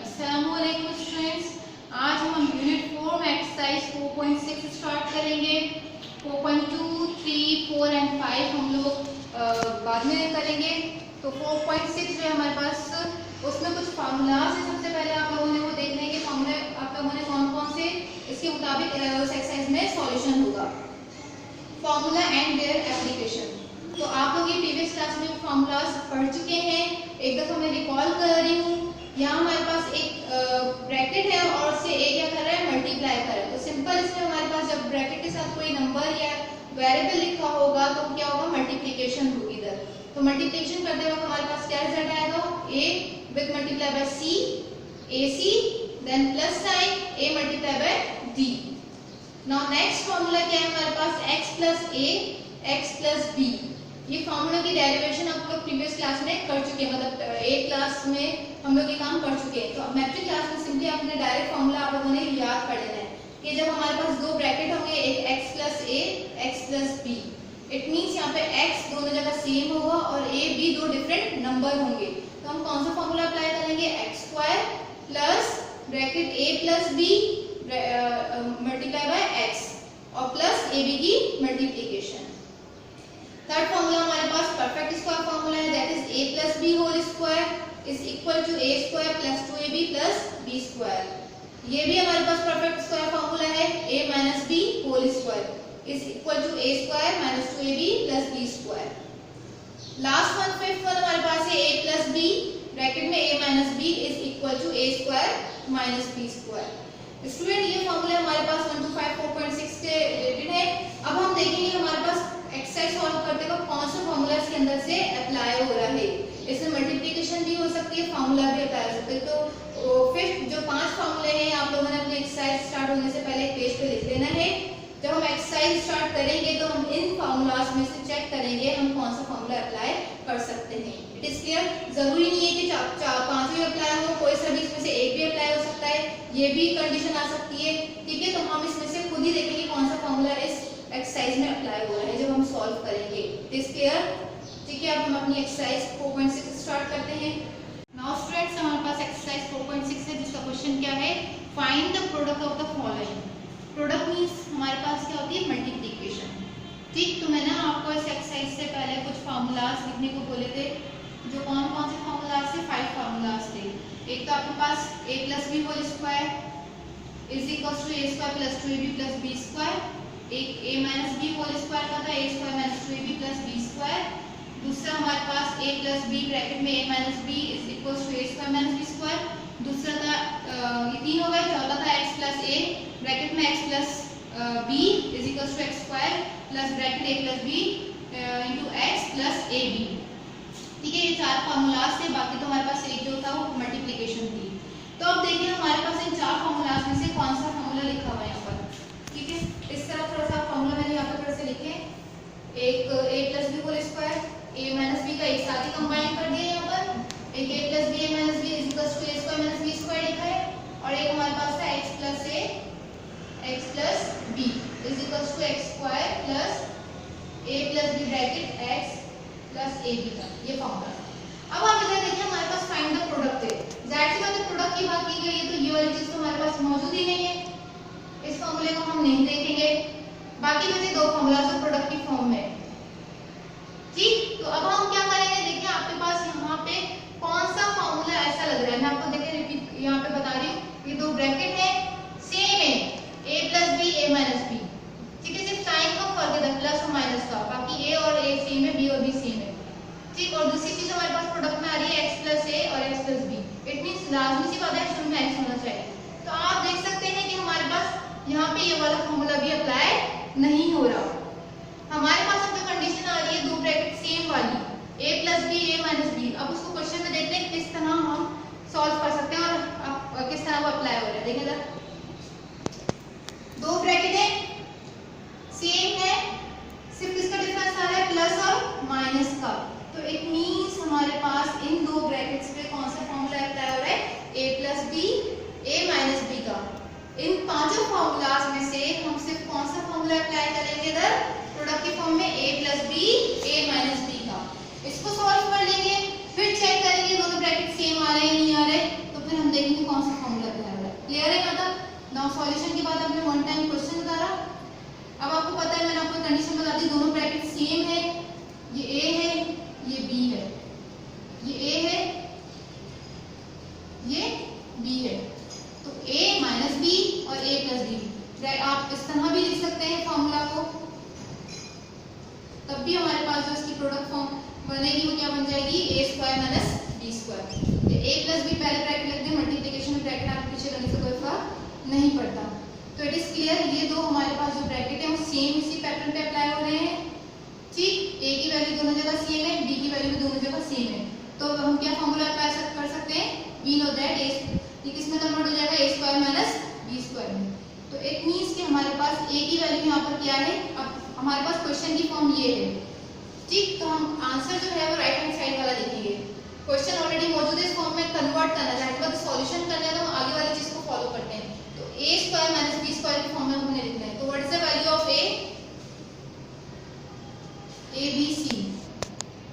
अस्सलामुअलैकुम स्टूडेंट्स, आज हम यूनिट 4 में एक्सरसाइज 4.6 स्टार्ट करेंगे। 4.2, 3, 4 एंड 5 हम लोग बाद में करेंगे। तो 4.6 जो है हमारे पास, उसमें कुछ फार्मूलाज है। सबसे पहले आप लोगों ने वो देखना है कि फार्मूले आप लोगों ने कौन कौन से इसके मुताबिक उस एक्सरसाइज में सॉल्यूशन होगा। Formula and their application. तो आप लोग ये प्रीवियस क्लास में फार्मूलाज पढ़ चुके हैं। एक दफा मैं रिकॉल कर रही हूँ। यहाँ हमारे पास एक ब्रैकेट है और उससे ए क्या कर रहा है, मल्टीप्लाई कर रहा है। तो सिंपल इसमें हमारे पास जब ब्रैकेट के साथ कोई नंबर या वेरिएबल लिखा होगा तो क्या होगा, मल्टीप्लिकेशन होगी इधर। तो मल्टीप्लिकेशन करते वक्त हमारे पास क्या रिजल्ट आएगा, a with multiply by c, a c, then plus sign a multiply by d. Now next formula क्या है हमारे पास, x plus a x plus b. ये फार्मूला की डेरिवेशन आप लोग प्रीवियस क्लास में कर चुके हैं, मतलब 8 क्लास में हम लोग ये काम कर चुके हैं। तो मैट्रिक क्लास में सिंपली आपने डायरेक्ट फार्मूला आप लोगों ने याद कर लेना है कि जब हमारे पास दो ब्रैकेट होंगे, एक x plus a x plus b, it means यहाँ पे x दोनों जगह सेम होगा और a b दो डिफरेंट नंबर होंगे। तो हम कौन सा फार्मूला अप्लाई करेंगे, x square plus bracket a plus b multiply by x और प्लस ए बी की मल्टीप्लिकेशन। थर्ड फार्मूला हमारे पास परफेक्ट स्क्वायर फार्मूला है, that is a plus B whole square is equal to a square plus 2ab plus b square. ये भी हमारे पास perfect square formula है, a minus b whole square is equal to a square minus 2ab plus b square. Last one, fifth one हमारे पास है a plus b bracket में a minus b is equal to a square minus b square. Student ये formula हमारे पास 1 to 5 4.6 से related है। अब हम देखेंगे हमारे पास एक्सरसाइज सॉल्व करते वक्त कौन सा फार्मूला इसके अंदर से अप्लाई हो रहा है। इसमें मल्टीप्लिकेशन भी हो सकती है, फार्मूला भी अप्लाई हो सकता है। तो फिफ्थ जो 5 फार्मूले हैं आप लोगों ने अपनी एक्सरसाइज स्टार्ट होने से पहले एक पेज पे लिख लेना है। जब हम एक्सरसाइज स्टार्ट करेंगे तो हम इन फार्मूलाज में से चेक करेंगे हम कौन सा फार्मूला अप्लाई कर सकते हैं। इट इज क्लियर, जरूरी नहीं है कि पांचों अप्लाई हो, कोई सा भी इसमें से एक भी अप्लाई हो सकता है, ये भी कंडीशन आ सकती है। ठीक है, तो हम इसमें से खुद ही देखेंगे कौन सा फार्मूला इस एक्सरसाइज में अप्लाई हो रहा है जब हम सॉल्व करेंगे। इट इज क्लियर, ठीक है। अब हम अपनी एक्सरसाइज 4.6 स्टार्ट करते हैं। नाउ स्टूडेंट्स हमारे पास एक्सरसाइज 4.6 है जिसका क्वेश्चन क्या है, find the product of the following. Product means हमारे पास क्या होती है, मल्टीप्लिकेशन। ठीक, तो मैंने आपको इस एक्सरसाइज से पहले कुछ फार्मूलाज लिखने को बोले थे। जो कौन कौन से फार्मूलाज थे, 5 फार्मूलाज थे। एक तो आपके पास a plus B whole square is equal to a square plus 2ab plus b square. एक a minus b whole square का था, a square minus 2ab plus b square. दूसरा हमारे पास a प्लस b ब्रैकेट में a minus b is equal to a square minus b square. दूसरा था ये 3 हो गए। चौथा था x प्लस a ब्रैकेट में x plus b is equal to x square plus bracket a plus b into x plus ab। ठीक है, ये 4 फार्मूलाज थे। बाकी तो हमारे पास एक जो था वो मल्टीप्लिकेशन थी। तो अब देखिए हमारे पास इन 4 फार्मूलाज में से कौन सा फार्मूला लिखा हुआ है यहाँ पर। ठीक है, इस तरह थोड़ा सा फार्मूला मैंने यहाँ पर थोड़ा सा लिखे, एक a plus B whole square a minus b का एक साथ ही कंबाइन कर दिया यहाँ पर। एक a plus b a minus b is equal to a square minus b square लिखा है। और एक हमारे पास था x plus a x plus b is equal to x square plus a plus b bracket x plus a b का ये formula. अब आप इधर देखिए हमारे पास फाइंड द प्रोडक्ट है। जाहिर सी बात है प्रोडक्ट की बात की गई है तो ये वाली चीज तो हमारे पास मौजूद ही नहीं है, इस फार्मूले को हम नहीं देखेंगे। बाकी बचे 2 फार्मूला जो प्रोडक्ट की फॉर्म में। ठीक, तो अब हम क्या करेंगे, देखिए आपके पास यहाँ पे कौन सा फार्मूला ऐसा लग रहा है। मैं आपको देखिए रिपीट यहाँ पे बता रही हूँ, ये 2 ब्रैकेट है, सेम है, a plus b a minus b। ठीक है, सिर्फ साइन का फर्क है प्लस और माइनस का, बाकी a और a सेम है, b और b सेम है। ठीक, और दूसरी चीज हमारे पास प्रोडक्ट में आ रही है x प्लस a और x plus b। It means लाजमी सी बात है शुरू में x होना चाहिए। तो आप देख सकते हैं कि हमारे पास यहाँ पे ये वाला फार्मूला भी अप्लाई नहीं हो रहा। हमारे पास अब जो कंडीशन आ रही है 2 ब्रैकेट सेम वाली, a plus b a minus b। अब उसको क्वेश्चन में देखते हैं किस तरह हम सॉल्व कर सकते हैं और किस तरह वो अप्लाई हो रहा है। देखिए जरा, 2 ब्रैकेट है, सेम है, सिर्फ इसका डिफरेंस आ रहा है प्लस और माइनस का। तो इट मींस हमारे पास इन 2 ब्रैकेट्स पे कौन सा फार्मूला अप्लाई हो रहा है, a plus b a minus b का। इन 5 फार्मूलाज में से हम सिर्फ कौन सा फार्मूला अप्लाई करेंगे इधर प्रोडक्ट की फॉर्म में, a plus b a minus b का। इसको सॉल्व कर लेंगे, फिर क्लियर है यहाँ तक? नाउ सॉल्यूशन के बाद आपने वन टाइम क्वेश्चन उतारा। अब आपको पता है, मैंने आपको कंडीशन बता दी, दोनों ब्रैकेट सेम है, ये ए है, ये बी है, ये ए है, ये बी है, तो a माइनस बी और a प्लस बी। आप इस तरह भी लिख सकते हैं फॉर्मूला को, तब भी हमारे पास जो इसकी प्रोडक्ट फॉर्म बनेगी वो क्या बन जाएगी, a square minus B square. ये a प्लस बी पहले ब्रैकेट लिख दें, मल्टीप्लिकेशन में ब्रैकेट आप पीछे करने से कोई फर्क नहीं पड़ता। तो इट इज क्लियर, ये दो हमारे पास जो ब्रैकेट है वो सेम इसी पैटर्न पे अप्लाई हो रहे हैं। ठीक, a की वैल्यू दोनों जगह सेम है, b की वैल्यू भी दोनों जगह सेम है, तो हम क्या फॉर्मूला अप्लाई कर सकते हैं, वी नो दैट ये किसमें कन्वर्ट हो जाएगा, a square minus B square में। तो इट मींस कि हमारे पास a की वैल्यू यहाँ पर क्या है, अब हमारे पास क्वेश्चन की फॉर्म ये है। ठीक, तो हम आंसर जो है वो राइट हैंड साइड वाला लिखेंगे। क्वेश्चन ऑलरेडी मौजूद है, इस फॉर्म में कन्वर्ट करना चाहते हैं, तो सॉल्यूशन करना है तो हम आगे वाली चीज को फॉलो करते हैं। तो a square minus B square की फॉर्म में हमने लिखना है। तो what is the value of a b c,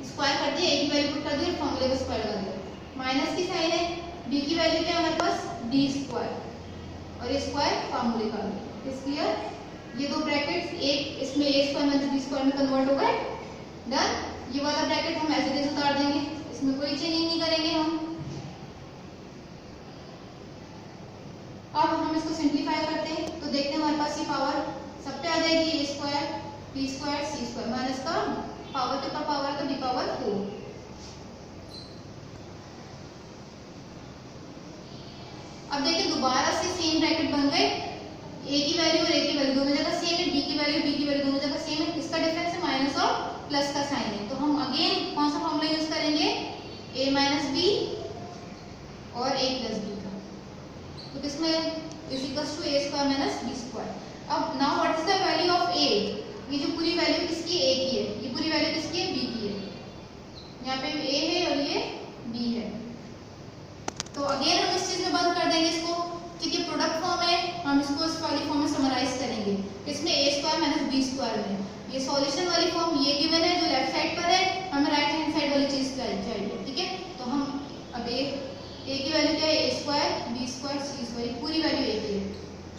square कर दिया, a की वैल्यू पुट कर दिया, फॉर्मूले को स्क्वायर कर दिया, माइनस की साइन है, b की वैल्यू क्या है हमारे पास, d स्क्वायर और ये स्क्वायर फॉर्मूले का। Is clear? ये दो ब्रैकेट्स, एक इसमें a square minus b square में कन्वर्ट हो गए, डन। ये वाला ब्रैकेट हम एज इट इज उतार देंगे, इसमें कोई चेंजिंग नहीं करेंगे हम। अब हम इसको सिंप्लीफाई करते हैं, तो देखते हैं हमारे पास ये पावर सब पे आ जाएगी, a square b square c square minus का पावर के पावर का b पावर 4। अब देखिए दोबारा से सेम ब्रैकेट बन गए, a की वैल्यू और a की वैल्यू दोनों जगह सेम है, b की वैल्यू दोनों जगह सेम है, किसका डिफरेंस है, माइनस और प्लस का साइन है। तो हम अगेन कौन सा फॉर्मूला यूज करेंगे, a माइनस b और a प्लस b का, तो किसमें is equals to a square minus b square. अब now what is the value of a, ये जो पूरी वैल्यू किसकी, a की है, ये पूरी वैल्यू किसकी है, b की है, यहाँ पे a है और ये b है। तो अगेन हम इस चीज में बंद कर देंगे इसको, ठीक है, प्रोडक्ट फॉर्म है, हम इसको इस वाली फॉर्म में समराइज करेंगे, इसमें a square minus b square में। ये सॉल्यूशन वाली फॉर्म ये गिवन है जो लेफ्ट साइड पर है, हमें राइट हैंड साइड वाली चीज चाहिए, ठीक है। तो हम अब a की वैल्यू क्या है, a square b square c square, पूरी वैल्यू a की है,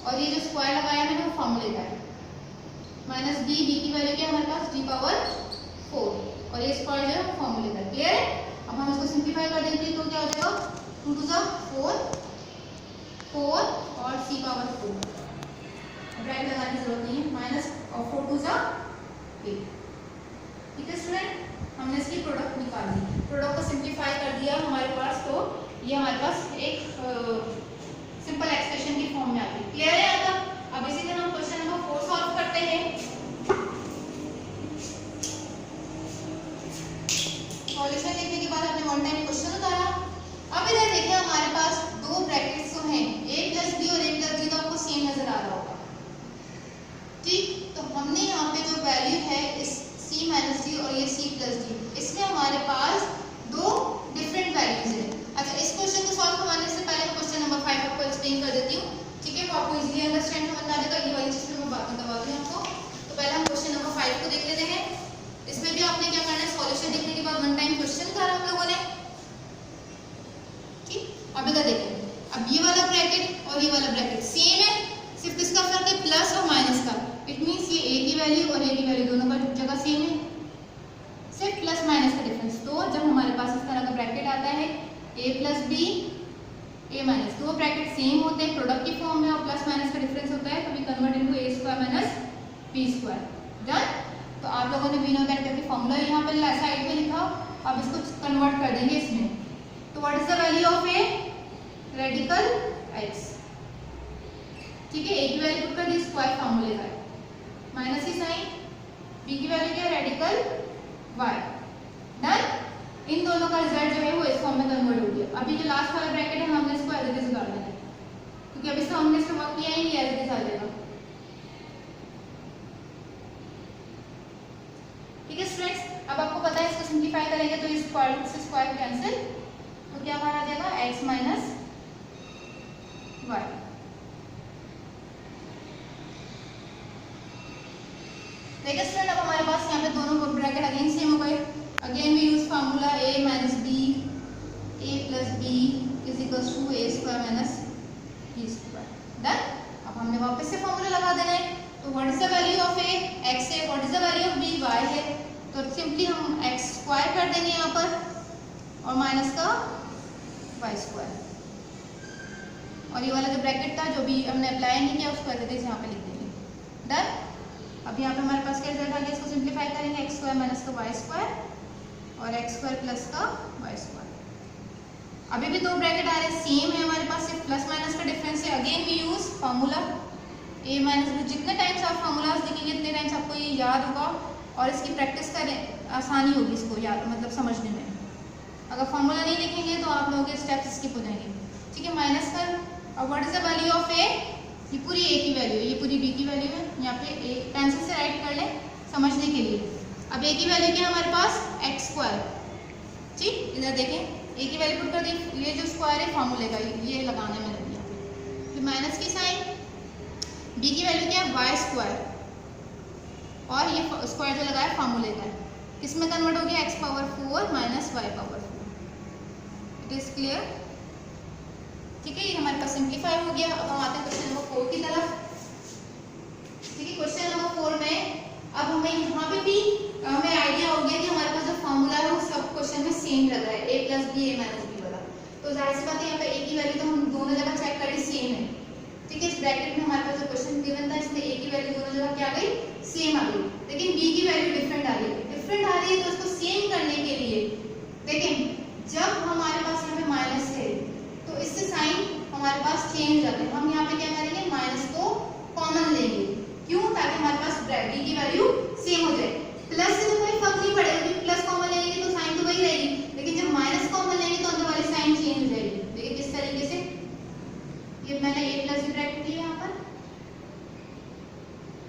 और ये जो स्क्वायर लगाया मैंने वो फॉर्मूले का है, माइनस b की वैल्यू क्या है हमारे पास, d पावर 4 और a स्क्वायर जो है फॉर्मूले का। क्लियर है? अब हम इसको सिंप्लीफाई कर देते हैं, तो क्या हो जाएगा, 2 टू 4 और c पावर 4, ब्रैकेट लगाने की जरूरत नहीं है, माइनस और 4 टू 8। ठीक है स्टूडेंट, हमने इसकी प्रोडक्ट निकाल दी, प्रोडक्ट को सिंप्लीफाई कर दिया हमारे पास, तो ये हमारे पास एक सिंपल एक्सप्रेशन की फॉर्म में आ गई। क्लियर है यहाँ तक? अब इसी तरह हम क्वेश्चन नंबर 4 सॉल्व करते हैं। सॉल्यूशन लिखने के बाद हमने वन टाइम क्वेश्चन उतारा। अब इधर देखिए हमारे पास दो ब्रैकेट्स तो हैं, a प्लस बी और a प्लस बी, तो आपको सेम नजर आ रहा होगा। ठीक, तो हमने यहाँ पे जो वैल्यू है इस c माइनस डी और ये c प्लस डी, इसमें हमारे पास दो डिफरेंट वैल्यूज है। अच्छा, इस क्वेश्चन को सॉल्व करवाने से पहले मैं क्वेश्चन नंबर 5 आपको एक्सप्लेन कर देती हूँ, ठीक है, वो आपको इजीली अंडरस्टैंड समझ में आ जाएगा। ये वाली चीज पे मैं बात करवा दूँ आपको। तो पहले हम क्वेश्चन नंबर 5 को देख लेते हैं। इसमें भी आपने क्या करना है, सॉल्यूशन देखने के बाद वन टाइम क्वेश्चन उतारा हम लोगों ने। ठीक, अब इधर देखें, अब ये वाला ब्रैकेट और ये वाला ब्रैकेट सेम है, सिर्फ इसका फर्क है प्लस और माइनस का। इट मींस ये a की वैल्यू और a की वैल्यू दोनों का जगह सेम है, सिर्फ प्लस माइनस का डिफरेंस। तो जब हमारे पास इस तरह का ब्रैकेट आता है a plus B a minus, दो ब्रैकेट सेम होते हैं, प्रोडक्ट की फॉर्म में और प्लस माइनस का डिफरेंस होता है, तो we convert into a square minus b square. Done. तो आप लोगों ने वी नो दैट करके फॉर्मूला यहाँ पर साइड में लिखा, अब इसको कन्वर्ट कर देंगे इसमें। तो what is the value of a, radical x, ठीक है, a की वैल्यू पुट कर दी, स्क्वायर फॉर्मूले का है, माइनस की साइन, b की वैल्यू क्या है, रेडिकल y। डन। इन दोनों का रिजल्ट जो है वो इस फॉर्म में कन्वर्ट हो गया। अभी जो लास्ट वाला ब्रैकेट है हमने इसको एज इट इज उतार देना है, क्योंकि अभी इसका हमने इसका वर्क किया ही नहीं, एज इट इज आ जाएगा। ठीक है स्टूडेंट्स, अब आपको पता है इसको सिंप्लीफाई करेंगे तो इस स्क्वायर से स्क्वायर कैंसिल, तो क्या बाहर आ जाएगा, x माइनस y। देखिए स्टूडेंट, अब हमारे पास यहाँ पे दोनों ब्रैकेट अगेन सेम हो गए। Again we use formula a minus b, a plus b is equals to a square minus b square. हमने वापस से फॉर्मूला लगा देना है। तो what is the value of A, X है, what is the value of B, Y है। तो सिंपली हम एक्स स्क्वायर कर देंगे यहाँ पर और माइनस का वाई स्क्वायर, और ये वाला जो ब्रैकेट था जो भी हमने अप्लाई नहीं किया उसको एज यहाँ पे लिख देंगे। डन। अब यहाँ पे हमारे पास क्या रिजल्ट आ गया, इसको सिंप्लीफाई करेंगे, एक्स स्क्वायर माइनस का वाई स्क्वायर और एक्स स्क्वायर प्लस का वाई स्क्वायर। अभी भी दो ब्रैकेट आ रहे हैं, सेम है हमारे पास, सिर्फ प्लस माइनस का डिफरेंस है। Again we use formula A minus B. जितने टाइम्स आप फार्मूलाज लिखेंगे उतने टाइम्स आपको ये याद होगा और इसकी प्रैक्टिस करें, आसानी होगी इसको याद मतलब समझने में। अगर फार्मूला नहीं लिखेंगे तो आप लोगों के स्टेप्स स्किप हो जाएंगे। ठीक है, माइनस कर। अब what is the value of A, ये पूरी ए की वैल्यू है, ये पूरी बी की वैल्यू है। यहाँ पे ए पेंसिल से राइट कर लें समझने के लिए। अब ए की वैल्यू क्या है हमारे पास, एक्स स्क्वायर। ठीक, इधर देखें, ए की वैल्यू पुट कर दी, ये जो स्क्वायर है फार्मूले का ये लगाने में लग गया, फिर माइनस की साइन। बी की वैल्यू क्या है, वाई स्क्वायर, और ये स्क्वायर जो लगा है फार्मूले का है, किसमें कन्वर्ट हो गया, X power 4 minus Y power 4। It is clear. ठीक है, ये हमारे पास सिंप्लीफाई हो गया। अब हम आते हैं क्वेश्चन नंबर 4 की तरफ। ठीक है, क्वेश्चन नंबर 4 में अब हमें यहाँ पे भी हमें आइडिया हो गया कि हमारे पास जो फॉर्मूला है वो सब क्वेश्चन में सेम लग रहा है, ए प्लस बी ए माइनस बी वाला। तो जाहिर सी बात है यहाँ पे ए की वैल्यू तो हम दोनों जगह चेक करें सेम है। ठीक है, इस ब्रैकेट में हमारे पास जो क्वेश्चन गिवन था इसमें ए की वैल्यू दोनों जगह क्या आ गई, सेम आ गई, लेकिन बी की वैल्यू डिफरेंट आ रही है। डिफरेंट आ रही है तो इसको सेम करने के लिए देखें, जब हमारे पास यहाँ पे माइनस है तो इससे साइन हमारे पास चेंज हो जाते हैं। हम यहाँ पे क्या करेंगे, माइनस को कॉमन लेंगे। क्यों, ताकि हमारे पास बी की वैल्यू सेम हो जाए। प्लस से तो कोई फर्क नहीं पड़ेगा क्योंकि प्लस कॉमन लेंगे तो साइन तो वही रहेगी, लेकिन जब माइनस कॉमन लेंगे तो अंदर वाली साइन चेंज हो जाएगी। देखिए किस तरीके से, ये मैंने ए प्लस बी ब्रैकेट लिया यहाँ पर,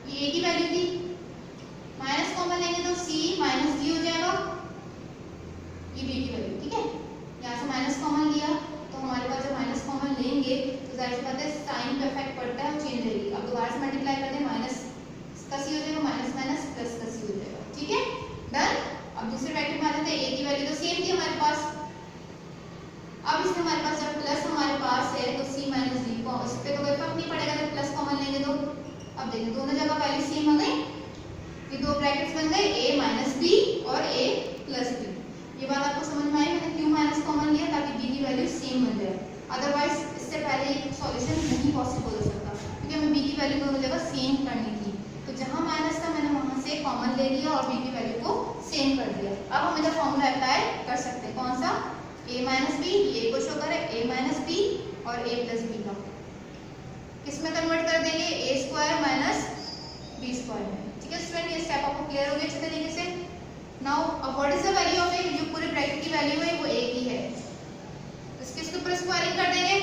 ये ए की वैल्यू थी, माइनस कॉमन लेंगे तो सी माइनस डी हो जाएगा, ये बी की वैल्यू। ठीक है, यहाँ से माइनस कॉमन लिया तो हमारे पास जब माइनस कॉमन लेंगे तो जाहिर सी बात है साइन पे इफेक्ट पड़ता है और चेंज रहेगी। अब दोबारा से मल्टीप्लाई करते हैं, माइनस का सी हो जाएगा, माइनस माइनस प्लस का सी हो जाएगा। ठीक है, डन। अब दूसरे ब्रैकेट में आ जाते हैं, ए की वैल्यू तो सेम थी हमारे पास, अब इसमें हमारे पास जब प्लस हमारे पास है तो सी माइनस डी को इस पे तो कोई फर्क नहीं पड़ेगा जब प्लस कॉमन लेंगे तो। अब देखिए दोनों जगह वैल्यू सेम हो गई, ये दो ब्रैकेट्स बन गए, ए माइनस बी और ए प्लस बी। ये बात आपको समझ में आई, मैंने क्यों माइनस कॉमन लिया, ताकि बी की वैल्यू सेम बन जाए। अदरवाइज इससे पहले सॉल्यूशन नहीं पॉसिबल हो सकता क्योंकि हमें बी की वैल्यू दोनों जगह सेम करनी थी। तो जहां माइनस था मैंने वहां से कॉमन ले लिया और बी की वैल्यू को सेम कर दिया। अब हम इधर फॉर्मूला अप्लाई कर सकते हैं, कौन सा, a माइनस बी, ये को शो करे a माइनस बी और a प्लस बी का किसमें कन्वर्ट कर देंगे, a square minus B square में। ठीक है स्टूडेंट, ये स्टेप आपको क्लियर हो गया अच्छे तरीके से। नाउ अब what is the value of a, जो पूरे ब्रैकेट की वैल्यू है वो a की है, इसके ऊपर स्क्वायरिंग कर देंगे।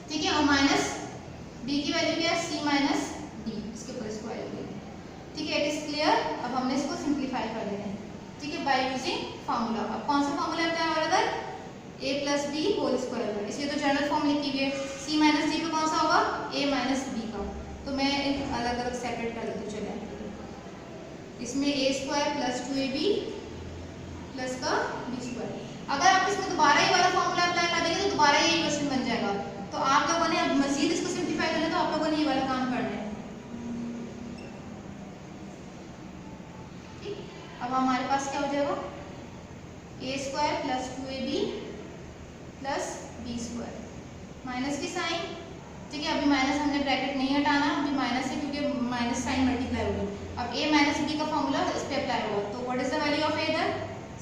ठीक है, और माइनस b की वैल्यू क्या है, c माइनस d, इसके ऊपर स्क्वायरिंग करेंगे। ठीक है, इट इज क्लियर। अब हमने इसको सिंप्लीफाई कर देना है। ठीक है, बाय यूजिंग फार्मूला। अब कौन सा फार्मूला है हमारा इधर, a plus B whole square. इसलिए तो जनरल फॉर्म लिखी हुई है, c माइनस d पे कौन सा होगा, a माइनस b का। तो मैं अलग अलग सेपरेट कर देती हूँ। चलिए इसमें a square plus 2ab plus का b स्क्वायर। अगर आप इसमें दोबारा ये वाला फॉर्मूला अप्लाई कर देंगे तो दोबारा ये क्वेश्चन बन जाएगा। तो आप लोगों ने अब मजीद इसको सिंप्लीफाई करना है तो आप लोगों ने ये वाला काम करना है। अब हमारे पास क्या हो जाएगा, a square plus 2ab plus b square, minus की साइन। ठीक है, अभी माइनस हमने ब्रैकेट नहीं हटाना, अभी माइनस है क्योंकि माइनस साइन मल्टीप्लाई होगी। अब a माइनस b का फॉर्मूला इस पे अप्लाई होगा। तो what is the value of a इधर,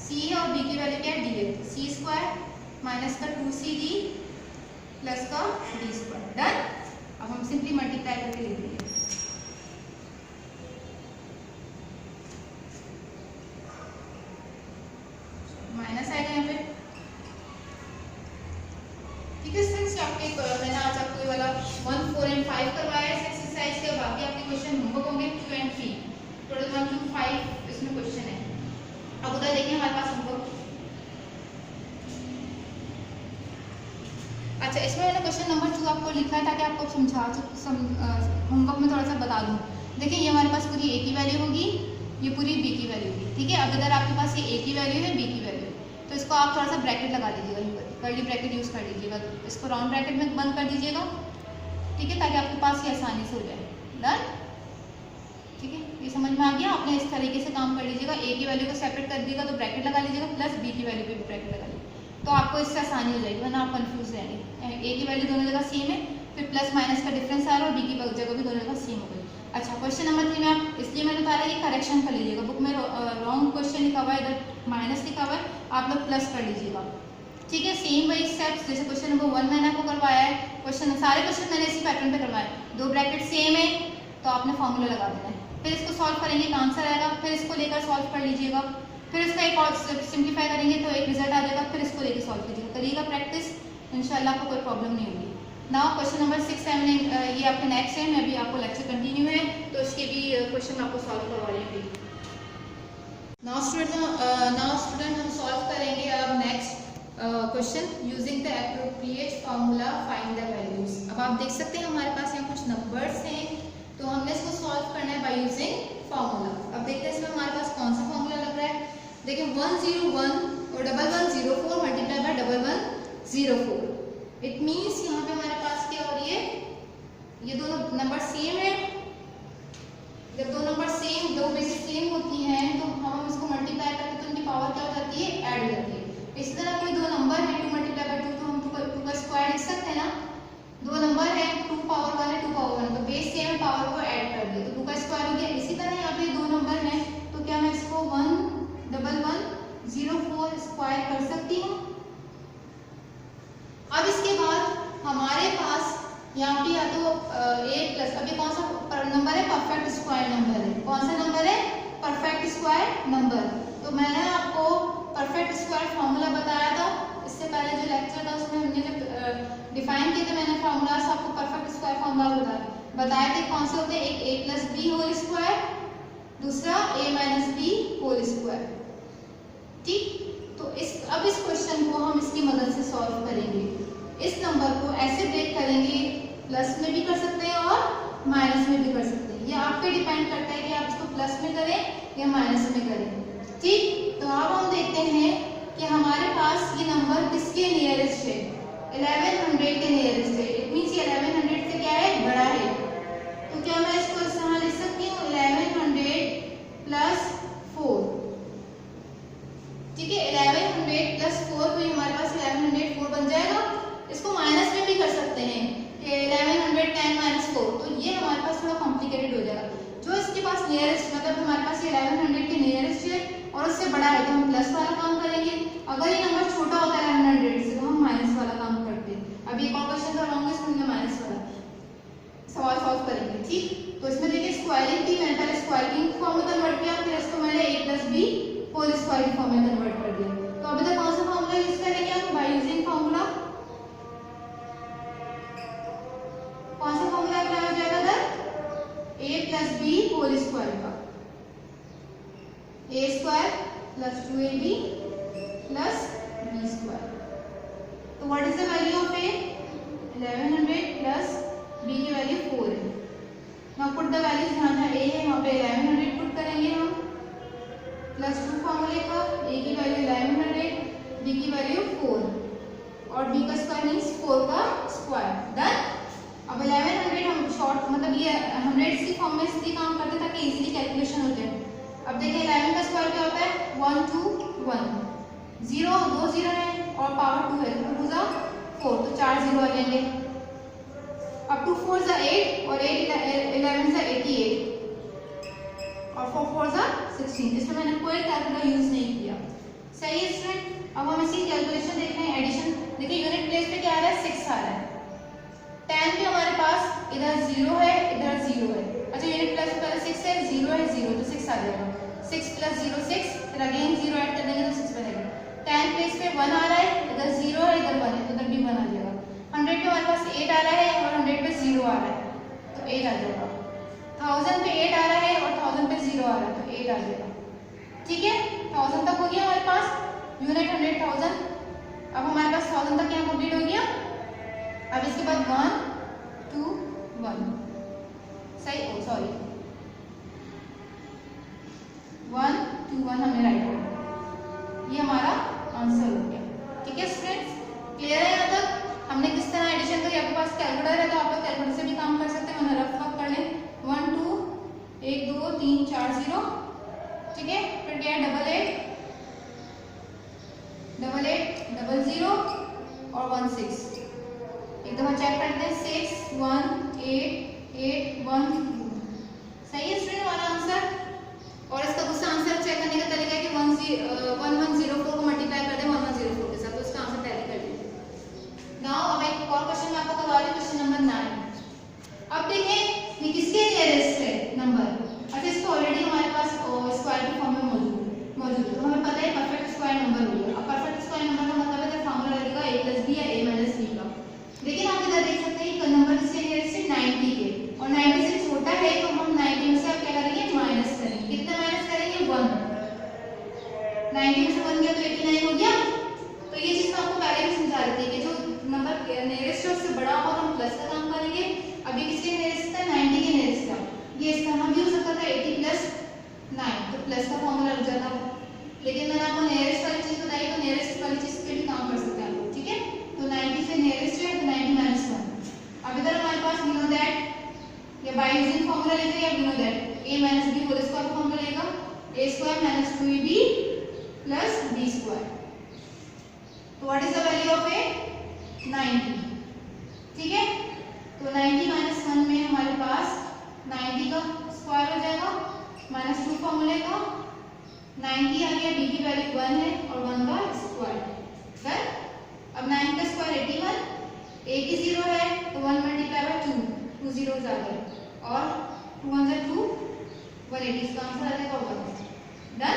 c और b की वैल्यू क्या है, d है, c स्क्वायर माइनस का 2cd प्लस का d स्क्वायर। डन। अब हम सिंपली मल्टीप्लाई करके लिख देंगे। माइनस आएगा यहाँ पे। ठीक है स्टूडेंट्स, आपके मैंने आज आपको ये वाला 1, 4 एंड 5 करवाया है इस एक्सरसाइज के। बाकी आपके क्वेश्चन होमवर्क होंगे 2 एंड 3, टोटल 1 to 5 इसमें क्वेश्चन है। अब उधर देखिए हमारे पास होमवर्क। अच्छा, इसमें मैंने क्वेश्चन नंबर 2 आपको लिखा है ताकि आपको समझा होमवर्क में थोड़ा सा बता दूँ। देखिए ये हमारे पास पूरी a की वैल्यू होगी, ये पूरी b की वैल्यू होगी। ठीक है, अब इधर आपके पास ये a की वैल्यू है, b की वैल्यू है, तो इसको आप थोड़ा सा ब्रैकेट लगा दीजिएगा, कर्ली ब्रैकेट यूज़ कर लीजिएगा। इसको राउंड ब्रैकेट में बंद कर दीजिएगा। ठीक है, ताकि आपके पास ये आसानी से हो जाए। डन, ठीक है, ये समझ में आ गया। आपने इस तरीके से काम कर लीजिएगा, ए की वैल्यू को सेपरेट कर दिएगा तो ब्रैकेट लगा लीजिएगा, प्लस बी की वैल्यू पे भी ब्रैकेट लगा लीजिएगा, तो आपको इससे आसानी हो जाएगी, वरना आप कंफ्यूज रहेंगे। ए की वैल्यू दोनों जगह सेम है, फिर प्लस माइनस का डिफरेंस आ रहा है, और बी की जगह भी दोनों जगह सेम हो गई। अच्छा, क्वेश्चन नंबर 3 में आप इसलिए मैंने बताया कि करेक्शन कर लीजिएगा, बुक में रॉन्ग क्वेश्चन लिखा हुआ है, इधर माइनस लिखा हुआ है, आप लोग प्लस कर लीजिएगा। ठीक है, सेम वही स्टेप्स जैसे क्वेश्चन नंबर 1 मैंने आपको करवाया है, क्वेश्चन सारे क्वेश्चन मैंने इसी पैटर्न पे करवाए। दो ब्रैकेट सेम है तो आपने फॉर्मूला लगा देना है, फिर इसको सॉल्व करेंगे एक आंसर आएगा, फिर इसको लेकर सॉल्व कर लीजिएगा, फिर इसका एक और सिंप्लीफाई करेंगे तो एक रिजल्ट आ जाएगा, फिर इसको लेकर सॉल्व कीजिएगा। करिएगा प्रैक्टिस, इंशाल्लाह आपको कोई प्रॉब्लम नहीं होगी। नाउ क्वेश्चन नंबर 6 7 ये आपके नेक्स्ट है, मैं भी आपको लेक्चर कंटिन्यू है तो इसके भी क्वेश्चन आपको सॉल्व करवा लेंगे। नाउ स्टूडेंट हम सॉल्व करेंगे अब next question using the appropriate formula find the values. अब आप देख सकते हैं हमारे पास यहाँ कुछ नंबर्स हैं, तो हमने इसको सॉल्व करना है बाय यूजिंग फार्मूला। अब देखते हैं इसमें हमारे पास कौन सा फार्मूला लग रहा है। देखिए 101 और 1104 मल्टीप्लाई बाय 1104, इट मीन्स यहाँ पे हमारे पास क्या हो रही है, ये दोनों नंबर सेम है। जब दो नंबर सेम, दो बेसिस सेम होती हैं तो हम इसको मल्टीप्लाई करके तो उनकी पावर क्या हो जाती है, ऐड हो जाती है। इसी तरह कोई दो नंबर है 2 मल्टीप्लाई बाय 2 तो हम 2 का स्क्वायर लिख सकते हैं ना। दो नंबर है 2 पावर 1 है 2 पावर 1, तो बेस सेम है, पावर को ऐड कर दिया तो 2 का स्क्वायर हो गया। इसी तरह यहाँ पे दो नंबर है तो क्या मैं इसको 1104 स्क्वायर कर सकती हूँ। अब इसके बाद हमारे पास यहाँ पे या तो a प्लस, अब ये कौन सा नंबर है, परफेक्ट स्क्वायर नंबर है। कौन सा नंबर है, परफेक्ट स्क्वायर नंबर। तो मैंने आपको परफेक्ट स्क्वायर फॉर्मूला बताया था इससे पहले जो लेक्चर था उसमें हमने जब डिफाइन किए थे मैंने फार्मूलास आपको परफेक्ट स्क्वायर फॉर्मूला बताए थे। कौन से होते हैं, एक a plus B whole square, दूसरा a minus B whole square. ठीक, तो अब इस क्वेश्चन को हम इसकी मदद से सॉल्व करेंगे। इस नंबर को ऐसे ब्रेक करेंगे, प्लस में भी कर सकते हैं और माइनस में भी कर सकते हैं, ये आप पे डिपेंड करता है कि आप इसको प्लस में करें या माइनस में करें। ठीक, तो अब हम देखते हैं कि हमारे पास ये नंबर किसके नियरेस्ट है, 1100 के नियरेस्ट है। इट मींस ये 1100 से क्या है, बड़ा है। तो क्या मैं इसको इस तरह लिख सकती हूँ 1100 प्लस 4। ठीक है, 1100 प्लस 4 तो हमारे पास 1104 बन जाएगा। इसको माइनस में भी कर सकते हैं, 1110 माइनस 4, तो ये हमारे पास थोड़ा कॉम्प्लिकेटेड हो जाएगा। जो इसके पास नियरेस्ट, मतलब हमारे पास 1100 के नियरेस्ट है और उससे बड़ा है तो हम प्लस वाला काम करेंगे। अगर ये नंबर छोटा होता है 1100 से तो हम माइनस वाला काम करते हैं। अब ये कौन क्वेश्चन था लॉन्ग, इसमें हमने माइनस वाला सवाल सॉल्व करेंगे। ठीक, तो इसमें देखिए स्क्वायरिंग थी, मैंने पहले स्क्वायरिंग फॉर्म में कन्वर्ट किया, फिर इसको मैंने a plus B whole square की फॉर्म में कन्वर्ट कर दिया। तो अभी तक कौन सा फॉर्मूला यूज करेंगे हम, बाय यूजिंग फॉर्मूला। कौन सा फॉर्मूला अप्लाई हो जाएगा इधर, a plus B whole square का, a square plus 2ab plus b square. तो what is the value of a, 1100 plus b की वैल्यू 4 है। नाउ पुट द वैल्यूज, जहां a है वहां पे 1100 पुट करेंगे हम, प्लस 2 फॉर्मूले का, a की वैल्यू 1100, b की वैल्यू 4 और b का स्क्वायर मींस 4 का स्क्वायर। डन। अब 1100 हम शॉर्ट, मतलब ये 100 की फॉर्म में इसलिए काम करते ताकि इजीली कैलकुलेशन हो जाए। अब देखिए 11 का स्क्वायर क्या होता है, 1 2 1, 0 2 0 है और पावर 2 है तो 2 जा 4, तो 4 0 आ जाएंगे। अब 2 4 जा 8 और 8 11 जा 88 और 4 4 जा 16। इसमें मैंने कोई कैलकुलेटर यूज नहीं किया। सही है स्टूडेंट। अब हम इसकी कैलकुलेशन देख रहे हैं, एडिशन। देखिए यूनिट प्लेस पे क्या आ रहा है, 6 आ रहा है। 10 पे हमारे पास इधर 0 है, इधर 0 है। अच्छा, यूनिट प्लेस पे पहले 6 है, 0 है 0, तो 6 आ जाएगा। 6 प्लस 0 6, फिर अगेन 0 ऐड कर देंगे तो 6 बनेगा। 10 प्लेस पे 1 आ रहा है, इधर 0 है इधर 1 है, तो इधर भी 1 आ जाएगा। 100 पे हमारे पास 8 आ रहा है और 100 पे 0 आ रहा है तो 8 आ जाएगा। 1000 पे 8 आ रहा है और 1000 पे 0 आ रहा है तो 8 आ जाएगा। ठीक है, 1000 तक हो गया हमारे पास यूनिट 100,000। अब हमारे पास 1000 तक यहाँ कंप्लीट हो गया। अब इसके बाद 1 2 1, सही, ओ सॉरी 1 2 1 हमने राइट किया, ये हमारा आंसर हो गया। ठीक है स्टूडेंट्स, क्लियर है यहाँ तक। हमने किस तरह एडिशन करी, आपके पास कैलकुलेटर है तो आप लोग कैलकुलेटर से भी काम कर सकते हैं, वरना रफ वर्क कर लें। 1 2 1 2 3 4 0, ठीक है। फिर क्या है 8 8 8 0 और 1 6। एक दफा चेक करते हैं, 6 1 8 8 1 2। सही है स्टूडेंट हमारा आंसर। और इसका दूसरा आंसर चेक करने का तरीका है कि 1104 को मल्टीप्लाई कर दें 1104 के साथ, तो इसका आंसर टैली कर लीजिए। नाउ अब एक और क्वेश्चन मैं आपको करवा रही हूँ, क्वेश्चन नंबर 9। अब देखें ये किसके नियरेस्ट है नंबर। अच्छा, इसको ऑलरेडी हमारे पास स्क्वायर की फॉर्म में मौजूद है, तो हमें पता है परफेक्ट स्क्वायर नंबर होगा। अब परफेक्ट स्क्वायर नंबर का मतलब है फॉर्मूला लगेगा a + b या a - b का। लेकिन आप इधर देख सकते हैं कि नंबर किसके नियरेस्ट है 90 के, और 90 से छोटा है तो हम 90 में से आप क्या करेंगे माइनस करेंगे। कितना माइनस करेंगे 1। 90 में से 1 गया तो 89 हो गया। तो ये चीज मैं आपको पहले भी समझा रही थी कि जो नंबर नियरेस्ट है उससे बड़ा होगा तो हम प्लस का काम करेंगे। अभी किसके नियरेस्ट था 90 के नियरेस्ट था, ये इस तरह भी हो सकता था 80 + 9, तो प्लस का फॉर्मूला लग जाता। लेकिन मैंने आपको नियरेस्ट वाली चीज बताई, तो नियरेस्ट वाली चीज पे भी काम कर सकते हैं आप लोग, ठीक है। तो 90 से नियरेस्ट है तो 90 - 1। अब इधर हमारे पास वी नो दैट या बाय यूजिंग फॉर्मूला लेते हैं, या we know that a - b whole square का फॉर्मूला लेगा a² - 2ab + b²। तो what is the value of a 90, ठीक है। तो 90 - 1 में हमारे पास 90 का स्क्वायर हो जाएगा -2 फॉर्मूले का, 90 आ गया, b की वैल्यू 1 है और 1 का स्क्वायर डन। अब 9 का स्क्वायर 81, a की 0 है तो 1 × 2 2 zeros आ गए, और 2 1 = 2 180, इसका आंसर आ जाएगा 1 डन।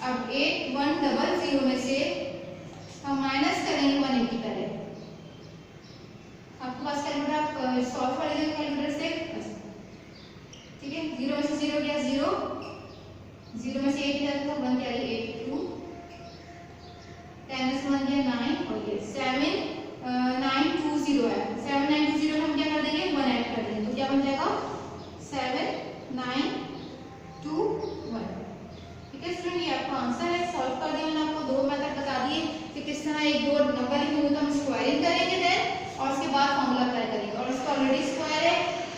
अब 8100 में से हम माइनस करेंगे 180 पहले। आपके पास कैलकुलेटर आप सॉल्व कर लीजिए कैलकुलेटर से, ठीक है। 0 में से 0 गया 0, 0 में से 8 गया तो 1 कैरी 8 2, 10 में से 1 गया 9 और ये 7920 है। 7920 में हम क्या कर देंगे 1 ऐड कर देंगे, तो क्या बन जाएगा 7921, ठीक है स्टूडेंट। ये आपका आंसर है। सॉल्व कर दिया मैंने आपको, 2 मेथड बता दिए कि किस तरह एक दो नंबर लिखे हुए तो हम स्क्वायरिंग करेंगे देन, और उसके बाद फॉर्मूला अप्लाई करेंगे। और इसका ऑलरेडी स्क्वायर है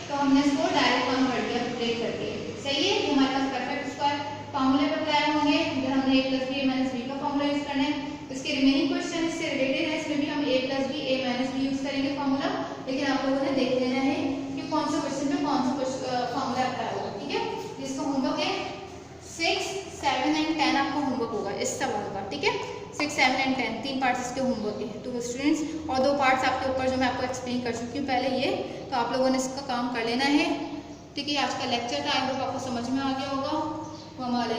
तो हमने इसको डायरेक्ट कन्वर्ट किया ब्रेक करके, सही है। ये हमारे पास परफेक्ट स्क्वायर फॉर्मूले पर अप्लाई होंगे। इधर हमने a + b - b का फॉर्मूला यूज करना है। इसके रिमेनिंग क्वेश्चन इससे रिलेटेड है, इसमें भी हम a + b a - b use करेंगे फॉर्मूला। लेकिन आप लोगों ने देख लेना है कि कौन सा क्वेश्चन पे कौन सा फॉर्मूला अप्लाई होगा, ठीक है। जिसका होमवर्क है 6 7 और 10 आपको होमवर्क होगा इस सवाल का, ठीक है। 6 7 और 10 3 पार्ट्स इसके होमवर्क है। तो स्टूडेंट्स, और 2 पार्ट्स आपके ऊपर जो मैं आपको एक्सप्लेन कर चुकी हूँ पहले ये, तो आप लोगों ने इसका काम कर लेना है, ठीक है। आज का लेक्चर था, आई होप आपको समझ में आ गया होगा। वो हमारे